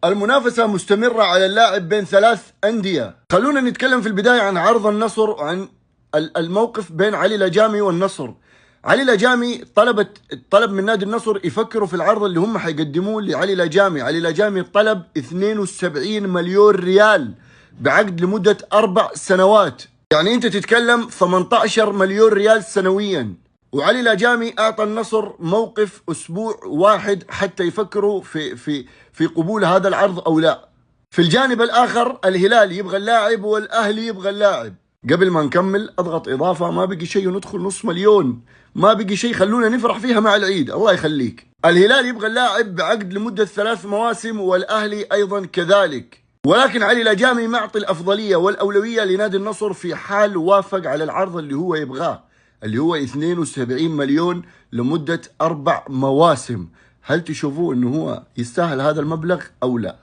المنافسة مستمرة على اللاعب بين 3 أندية. خلونا نتكلم في البداية عن عرض النصر، عن الموقف بين علي لجامي والنصر. علي لجامي طلب من نادي النصر يفكروا في العرض اللي هم حيقدموه لعلي لجامي. علي لجامي طلب 72 مليون ريال بعقد لمدة 4 سنوات، يعني انت تتكلم 18 مليون ريال سنويا. وعلي لجامي اعطى النصر موقف اسبوع واحد حتى يفكروا في قبول هذا العرض او لا. في الجانب الاخر الهلال يبغى اللاعب والاهلي يبغى اللاعب. قبل ما نكمل اضغط اضافه، ما بقي شيء وندخل نص مليون، ما بقي شيء، خلونا نفرح فيها مع العيد، الله يخليك. الهلال يبغى اللاعب بعقد لمده 3 مواسم والاهلي ايضا كذلك، ولكن علي لجامي معطي الافضليه والاولويه لنادي النصر في حال وافق على العرض اللي هو يبغاه، اللي هو 72 مليون لمده 4 مواسم. هل تشوفوا انه هو يستاهل هذا المبلغ او لا؟